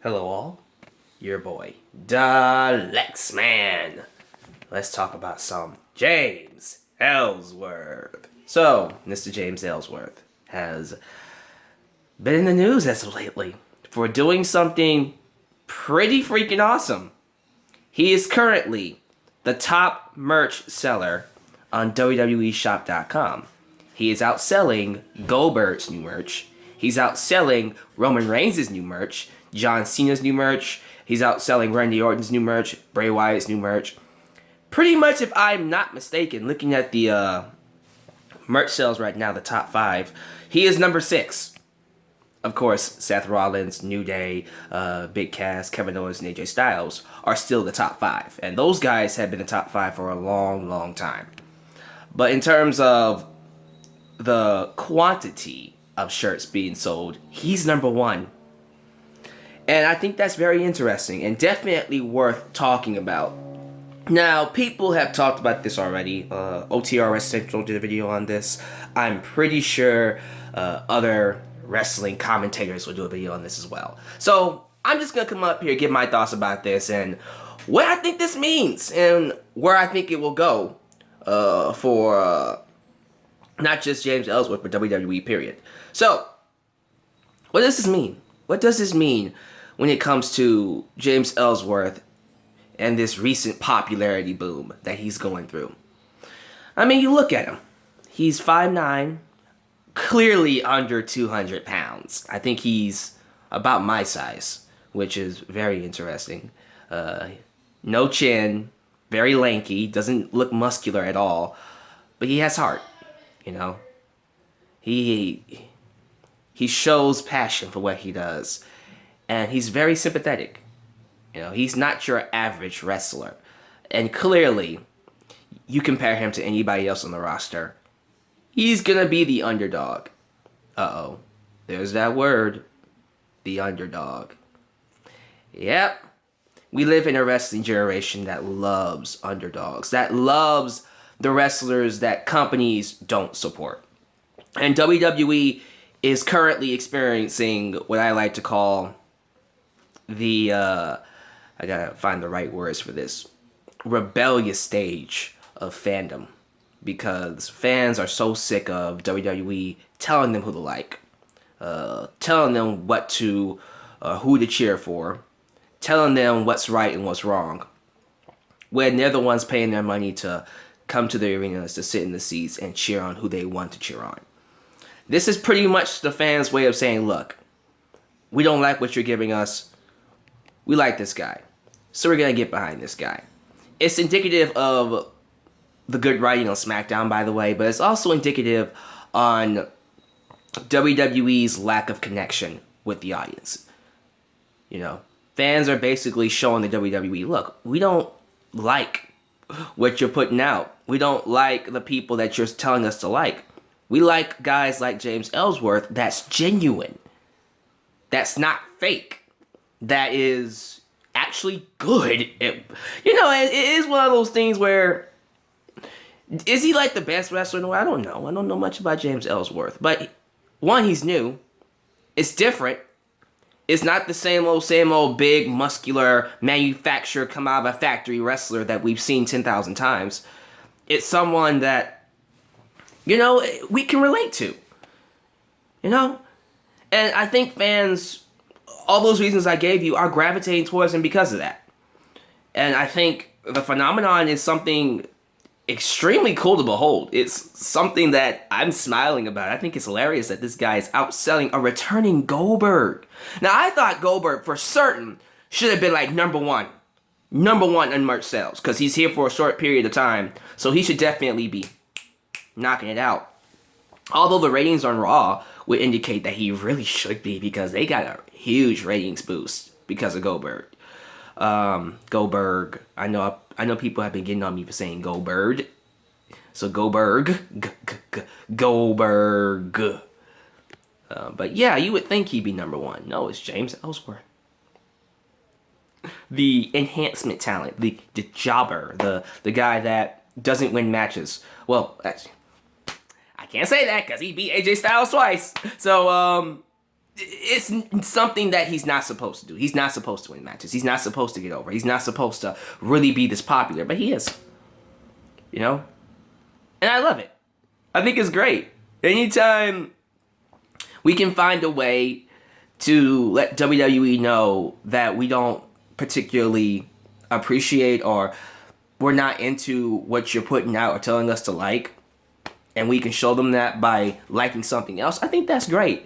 Hello all, your boy, Alyx, man. Let's talk about some James Ellsworth. So, Mr. James Ellsworth has been in the news as of lately for doing something pretty freaking awesome. He is currently the top merch seller on WWEshop.com. He is outselling Goldberg's new merch. He's outselling Roman Reigns' new merch, John Cena's new merch. He's outselling Randy Orton's new merch, Bray Wyatt's new merch. Pretty much, if I'm not mistaken, looking at the merch sales right now, the top 5, he is number 6. Of course, Seth Rollins, New Day, Big Cass, Kevin Owens, and AJ Styles are still the top 5. And those guys have been the top 5 for a long, long time. But in terms of the quantity of shirts being sold, he's number 1. And I think that's very interesting and definitely worth talking about. Now, people have talked about this already. OTRS Central did a video on this. I'm pretty sure other wrestling commentators will do a video on this as well. So, I'm just going to come up here, give my thoughts about this and what I think this means and where I think it will go for not just James Ellsworth, but WWE, period. So, what does this mean? What does this mean when it comes to James Ellsworth and this recent popularity boom that he's going through? I mean, you look at him. He's 5'9", clearly under 200 pounds. I think he's about my size, which is very interesting. No chin, very lanky, doesn't look muscular at all, but he has heart, you know. He shows passion for what he does. And he's very sympathetic. You know, he's not your average wrestler. And clearly, you compare him to anybody else on the roster, he's gonna be the underdog. Uh-oh. There's that word. The underdog. Yep. We live in a wrestling generation that loves underdogs. That loves the wrestlers that companies don't support. And WWE is currently experiencing what I like to call the, I gotta find the right words for this, rebellious stage of fandom. Because fans are so sick of WWE telling them who to like, telling them what to, who to cheer for, telling them what's right and what's wrong, when they're the ones paying their money to come to the arenas to sit in the seats and cheer on who they want to cheer on. This is pretty much the fans' way of saying, look, we don't like what you're giving us. We like this guy, so we're going to get behind this guy. It's indicative of the good writing on Smackdown, by the way, but it's also indicative on WWE's lack of connection with the audience. You know, fans are basically showing the WWE, look, we don't like what you're putting out. We don't like the people that you're telling us to like. We like guys like James Ellsworth that's genuine, that's not fake, that is actually good. It is one of those things where, is he like the best wrestler in the world? I don't know. I don't know much about James Ellsworth. But one, he's new. It's different. It's not the same old big, muscular, manufactured, come out of a factory wrestler that we've seen 10,000 times. It's someone that, you know, we can relate to. You know? And I think fans, all those reasons I gave you, are gravitating towards him because of that. And I think the phenomenon is something extremely cool to behold. It's something that I'm smiling about. I think it's hilarious that this guy is outselling a returning Goldberg. Now, I thought Goldberg, for certain, should have been like number one in merch sales, because he's here for a short period of time, so he should definitely be knocking it out. Although the ratings on Raw would indicate that he really should be, because they got a huge ratings boost because of Goldberg. Goldberg. I know people have been getting on me for saying Goldberg. So Goldberg. Goldberg. But yeah, you would think he'd be number 1. No, it's James Ellsworth. The enhancement talent, the jobber, the guy that doesn't win matches. Well, I can't say that because he beat AJ Styles twice. So, it's something that he's not supposed to do. He's not supposed to win matches. He's not supposed to get over. He's not supposed to really be this popular, but he is. You know? And I love it. I think it's great. Anytime we can find a way to let WWE know that we don't particularly appreciate or we're not into what you're putting out or telling us to like, and we can show them that by liking something else, I think that's great.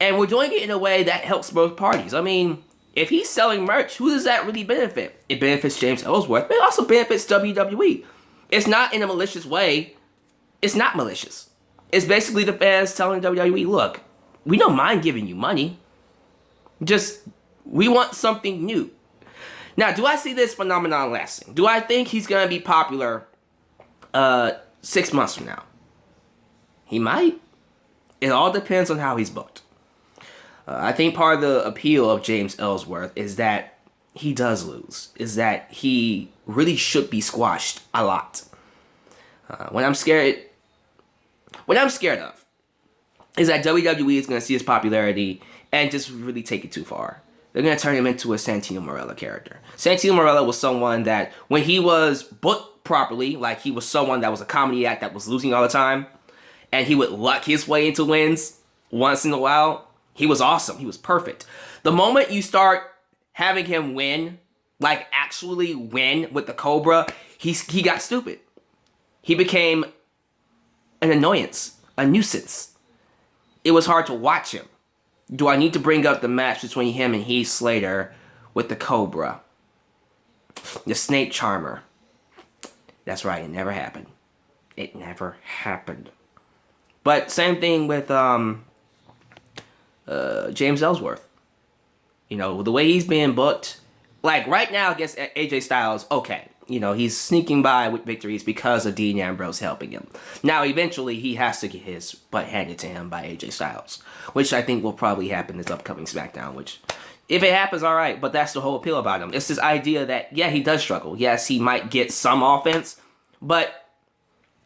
And we're doing it in a way that helps both parties. I mean, if he's selling merch, who does that really benefit? It benefits James Ellsworth, but it also benefits WWE. It's not in a malicious way. It's not malicious. It's basically the fans telling WWE, look, we don't mind giving you money. Just, we want something new. Now, do I see this phenomenon lasting? Do I think he's going to be popular 6 months from now? He might. It all depends on how he's booked. I think part of the appeal of James Ellsworth is that he does lose. Is that he really should be squashed a lot. What I'm scared of is that WWE is going to see his popularity and just really take it too far. They're going to turn him into a Santino Marella character. Santino Marella was someone that, when he was booked properly, like he was someone that was a comedy act that was losing all the time, and he would luck his way into wins once in a while, he was awesome. He was perfect. The moment you start having him win, like actually win with the Cobra, he got stupid. He became an annoyance, a nuisance. It was hard to watch him. Do I need to bring up the match between him and Heath Slater with the Cobra? The Snake Charmer. That's right, it never happened. It never happened. But same thing with James Ellsworth. You know, the way he's being booked, like right now against AJ Styles, okay. You know, he's sneaking by with victories because of Dean Ambrose helping him. Now, eventually, he has to get his butt handed to him by AJ Styles, which I think will probably happen this upcoming Smackdown, which, if it happens, all right, but that's the whole appeal about him. It's this idea that, yeah, he does struggle. Yes, he might get some offense, but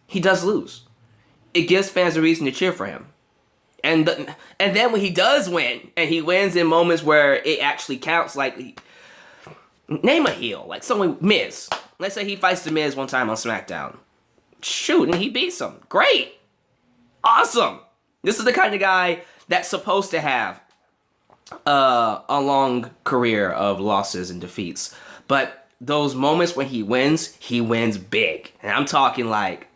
he does lose. It gives fans a reason to cheer for him. And then when he does win, and he wins in moments where it actually counts, like, name a heel, like someone, Miz. Let's say he fights the Miz one time on Smackdown. Shoot, and he beats him. Great. Awesome. This is the kind of guy that's supposed to have a long career of losses and defeats. But those moments when he wins big. And I'm talking like,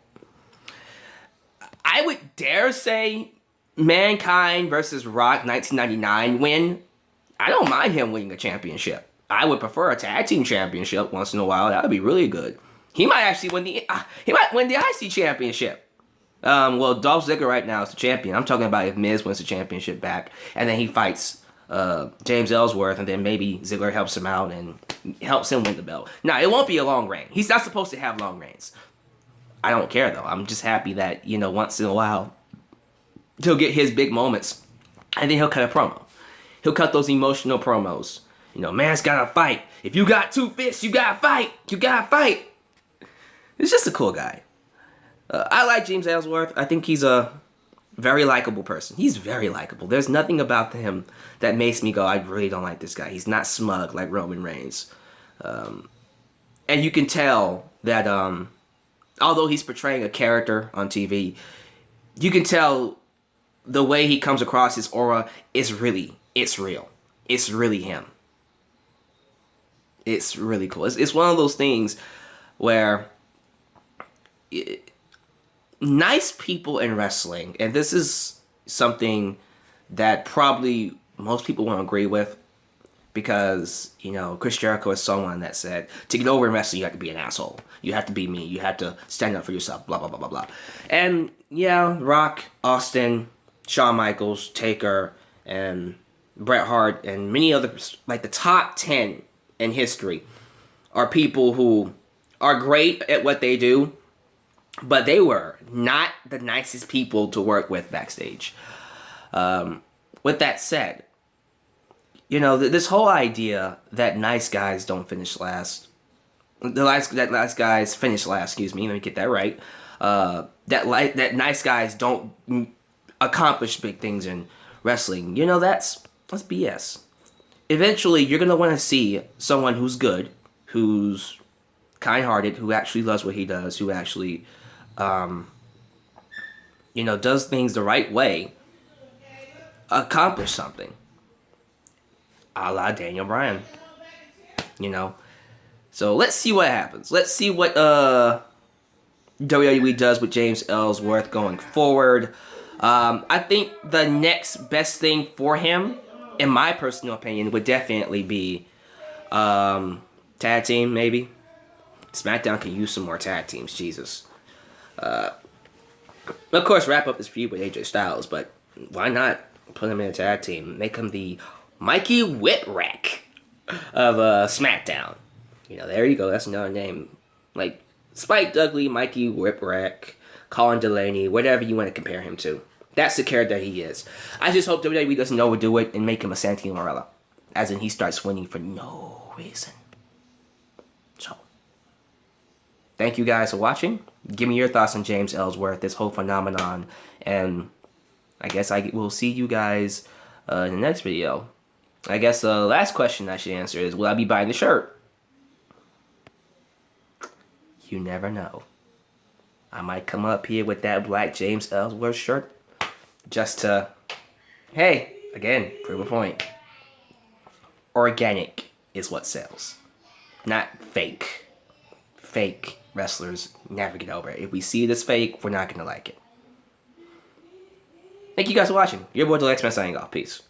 I would dare say Mankind versus Rock 1999 win. I don't mind him winning a championship. I would prefer a tag team championship once in a while. That would be really good. He might actually win the IC championship. Well, Dolph Ziggler right now is the champion. I'm talking about if Miz wins the championship back, and then he fights James Ellsworth, and then maybe Ziggler helps him out and helps him win the belt. Now, it won't be a long reign. He's not supposed to have long reigns. I don't care, though. I'm just happy that, you know, once in a while, he'll get his big moments, and then he'll cut a promo. He'll cut those emotional promos. You know, man's gotta fight. If you got 2 fists, you gotta fight. You gotta fight. He's just a cool guy. I like James Ellsworth. I think he's a very likable person. He's very likable. There's nothing about him that makes me go, I really don't like this guy. He's not smug like Roman Reigns. And you can tell that although he's portraying a character on TV, you can tell the way he comes across, his aura, it's real. It's really him. It's really cool. It's one of those things where nice people in wrestling, and this is something that probably most people won't agree with, because, you know, Chris Jericho is someone that said, to get over in wrestling, you have to be an asshole. You have to be mean. You have to stand up for yourself, blah, blah, blah, blah, blah. And, yeah, Rock, Austin, Shawn Michaels, Taker, and Bret Hart, and many others, like the top 10 in history, are people who are great at what they do, but they were not the nicest people to work with backstage. With that said, you know, this whole idea that nice guys don't finish last, that nice guys finish last, excuse me, let me get that right, that nice guys don't accomplish big things in wrestling. You know, that's BS. Eventually, you're going to want to see someone who's good, who's kind-hearted, who actually loves what he does, who actually, does things the right way, accomplish something. A la Daniel Bryan. So let's see what happens. Let's see what WWE does with James Ellsworth going forward. I think the next best thing for him, in my personal opinion, would definitely be tag team, maybe. Smackdown can use some more tag teams, Jesus. Of course, wrap up this feud with AJ Styles, but why not put him in a tag team? Make him the Mikey Whipwreck of SmackDown. There you go. That's another name. Like Spike Dudley, Mikey Whipwreck, Colin Delaney, whatever you want to compare him to. That's the character he is. I just hope WWE doesn't overdo it and make him a Santino Marella. As in, he starts winning for no reason. So, thank you guys for watching. Give me your thoughts on James Ellsworth, this whole phenomenon. And I guess I will see you guys in the next video. I guess the last question I should answer is, will I be buying the shirt? You never know. I might come up here with that black James Ellsworth shirt just to, hey, again, prove a point. Organic is what sells, not fake. Fake wrestlers never get over it. If we see this fake, we're not going to like it. Thank you guys for watching. Your boy, Ellsworth, signing off. Peace.